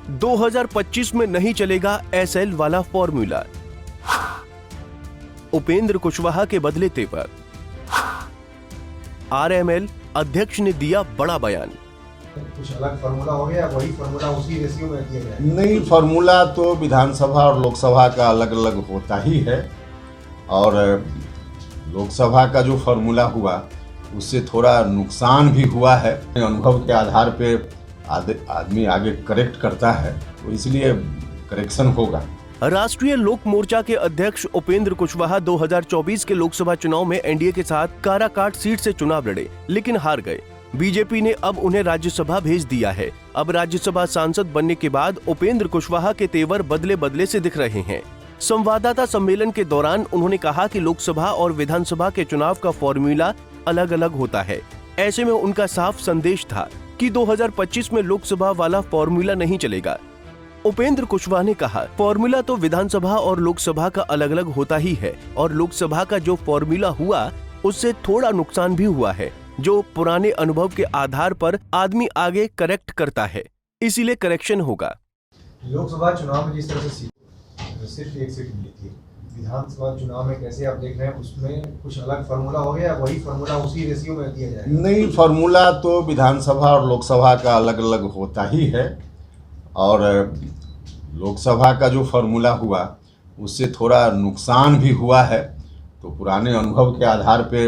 2025 में नहीं चलेगा एसएल वाला फॉर्मूला। उपेंद्र कुशवाहा के बदले तेवर। आरएमएल अध्यक्ष ने दिया बड़ा बयान। कुछ अलग फार्मूला हो गया, वही फार्मूला उसी रेशियो में दिया गया? नहीं, फार्मूला तो विधानसभा और लोकसभा का अलग अलग होता ही है, और लोकसभा का जो फार्मूला हुआ उससे थोड़ा नुकसान भी हुआ है। अनुभव के आधार पे आदमी आगे करेक्ट करता है, तो इसलिए करेक्शन होगा। राष्ट्रीय लोक मोर्चा के अध्यक्ष उपेंद्र कुशवाहा 2024 के लोकसभा चुनाव में एनडीए के साथ काराकाट सीट से चुनाव लड़े, लेकिन हार गए। बीजेपी ने अब उन्हें राज्यसभा भेज दिया है। अब राज्यसभा सांसद बनने के बाद उपेंद्र कुशवाहा के तेवर बदले बदले से दिख रहे हैं। संवाददाता सम्मेलन के दौरान उन्होंने कहा कि लोकसभा और विधानसभा के चुनाव का फॉर्मूला अलग अलग होता है। ऐसे में उनका साफ संदेश था कि 2025 में लोकसभा वाला फॉर्मूला नहीं चलेगा। उपेंद्र कुशवाहा ने कहा, फॉर्मूला तो विधानसभा और लोकसभा का अलग अलग होता ही है, और लोकसभा का जो फॉर्मूला हुआ उससे थोड़ा नुकसान भी हुआ है, जो पुराने अनुभव के आधार पर आदमी आगे करेक्ट करता है, इसीलिए करेक्शन होगा। लोकसभा चुनाव में जिस तरह से सिर्फ एक सीट मिली थी, विधानसभा चुनाव में कैसे आप देख रहे हैं? उसमें कुछ अलग फार्मूला हो गया, वही फार्मूला उसी रेशियो में दिया जाएगा? नहीं, फार्मूला तो विधानसभा और लोकसभा का अलग अलग होता ही है, और लोकसभा का जो फार्मूला हुआ उससे थोड़ा नुकसान भी हुआ है, तो पुराने अनुभव के आधार पे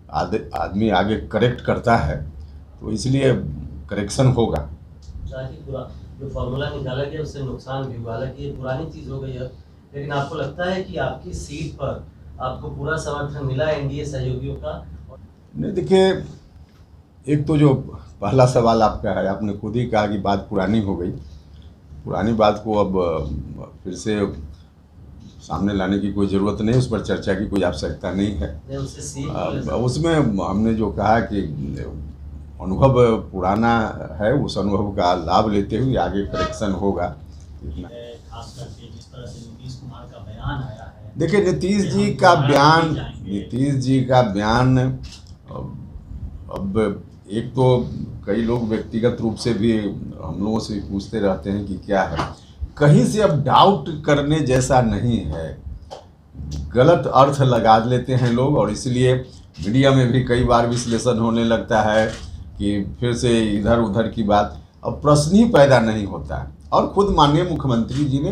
आदमी आगे करेक्ट करता है, तो इसलिए करेक्शन होगा। जो फार्मूला निकाला गया उससे नुकसान भी हुआ, हालांकि ये पुरानी चीज़ हो गई है, लेकिन आपको लगता है कि आपकी सीट पर आपको पूरा समर्थन मिला एनडीए सहयोगियों का? नहीं, देखिए, एक तो जो पहला सवाल आपका है, आपने खुद ही कहा कि बात पुरानी हो गई। पुरानी बात को अब फिर से सामने लाने की कोई ज़रूरत नहीं, उस पर चर्चा की कोई आवश्यकता नहीं है। उसमें हमने जो कहा कि अनुभव पुराना है, उस अनुभव का लाभ लेते हुए आगे करेक्शन होगा। खास करके जिस तरह से नीतीश कुमार का बयान आया है, देखिए, नीतीश जी का बयान अब एक तो कई लोग व्यक्तिगत रूप से भी हम लोगों से पूछते रहते हैं कि क्या है, कहीं से अब डाउट करने जैसा नहीं है। गलत अर्थ लगा लेते हैं लोग, और इसलिए मीडिया में भी कई बार विश्लेषण होने लगता है कि फिर से इधर उधर की बात, अब प्रश्न ही पैदा नहीं होता है। और खुद माननीय मुख्यमंत्री जी ने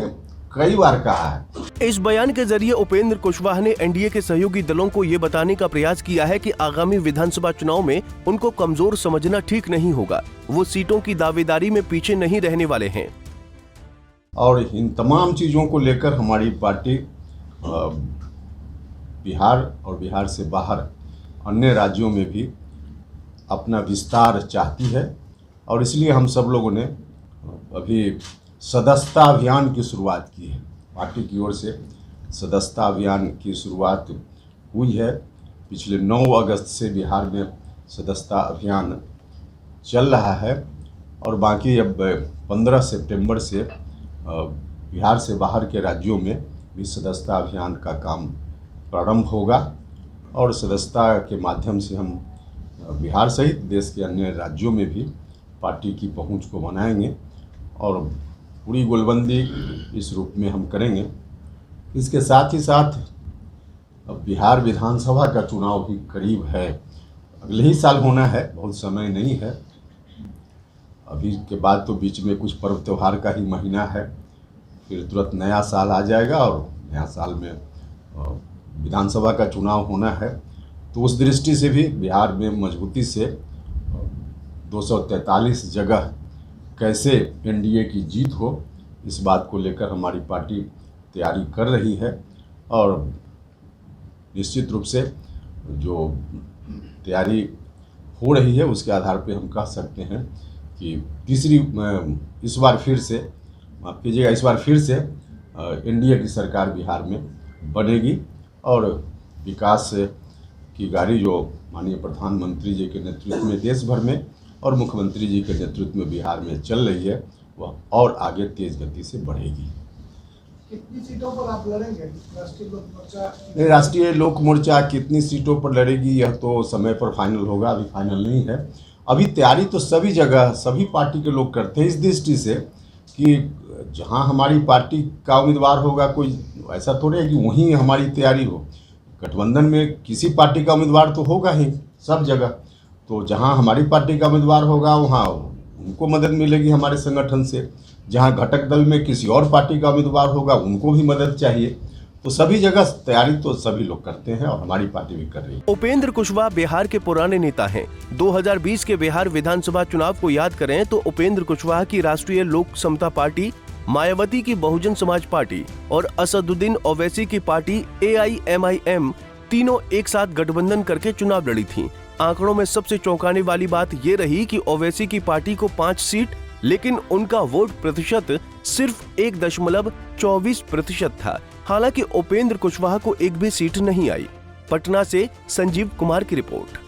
कई बार कहा है। इस बयान के जरिए उपेंद्र कुशवाहा ने एनडीए के सहयोगी दलों को ये बताने का प्रयास किया है कि आगामी विधानसभा चुनाव में उनको कमजोर समझना ठीक नहीं होगा। वो सीटों की दावेदारी में पीछे नहीं रहने वाले हैं। और इन तमाम चीज़ों को लेकर हमारी पार्टी बिहार और बिहार से बाहर अन्य राज्यों में भी अपना विस्तार चाहती है, और इसलिए हम सब लोगों ने अभी सदस्यता अभियान की शुरुआत की है। पार्टी की ओर से सदस्यता अभियान की शुरुआत हुई है। पिछले 9 अगस्त से बिहार में सदस्यता अभियान चल रहा है, और बाकी अब 15 सितंबर से बिहार से बाहर के राज्यों में भी सदस्यता अभियान का काम प्रारंभ होगा, और सदस्यता के माध्यम से हम बिहार सहित देश के अन्य राज्यों में भी पार्टी की पहुंच को बनाएंगे, और पूरी गोलबंदी इस रूप में हम करेंगे। इसके साथ ही साथ अब बिहार विधानसभा का चुनाव भी करीब है, अगले ही साल होना है, बहुत समय नहीं है। अभी के बाद तो बीच में कुछ पर्व त्यौहार का ही महीना है, फिर तुरंत नया साल आ जाएगा, और नया साल में विधानसभा का चुनाव होना है। तो उस दृष्टि से भी बिहार में मजबूती से 243 जगह कैसे एनडीए की जीत हो, इस बात को लेकर हमारी पार्टी तैयारी कर रही है, और निश्चित रूप से जो तैयारी हो रही है उसके आधार पे हम कह सकते हैं कि इस बार फिर से एनडीए की सरकार बिहार में बनेगी, और विकास की गाड़ी जो माननीय प्रधानमंत्री जी के नेतृत्व में देश भर में और मुख्यमंत्री जी के नेतृत्व में बिहार में चल रही है, वह और आगे तेज गति से बढ़ेगी। कितनी सीटों पर आप लड़ेंगे? राष्ट्रीय लोक मोर्चा कितनी सीटों पर लड़ेगी यह तो समय पर फाइनल होगा, अभी फाइनल नहीं है। अभी तैयारी तो सभी जगह सभी पार्टी के लोग करते हैं, इस दृष्टि से कि जहां हमारी पार्टी का उम्मीदवार होगा, कोई ऐसा थोड़ी है कि वहीं हमारी तैयारी हो। गठबंधन में किसी पार्टी का उम्मीदवार तो होगा ही सब जगह, तो जहां हमारी पार्टी का उम्मीदवार होगा वहां उनको मदद मिलेगी हमारे संगठन से। जहां घटक दल में किसी और पार्टी का उम्मीदवार होगा उनको भी मदद चाहिए। तो सभी जगह तैयारी तो सभी लोग करते हैं और हमारी पार्टी भी कर रही है। उपेंद्र कुशवाहा बिहार के पुराने नेता हैं। 2020 के बिहार विधानसभा चुनाव को याद करें तो उपेंद्र कुशवाहा की राष्ट्रीय लोक समता पार्टी, मायावती की बहुजन समाज पार्टी और असदुद्दीन ओवैसी की पार्टी AIMIM तीनों एक साथ गठबंधन करके चुनाव लड़ी थीं। आंकड़ों में सबसे चौंकाने वाली बात ये रही कि ओवैसी की पार्टी को 5 सीट, लेकिन उनका वोट प्रतिशत सिर्फ 1.24% था। हालांकि उपेंद्र कुशवाहा को एक भी सीट नहीं आई। पटना से संजीव कुमार की रिपोर्ट।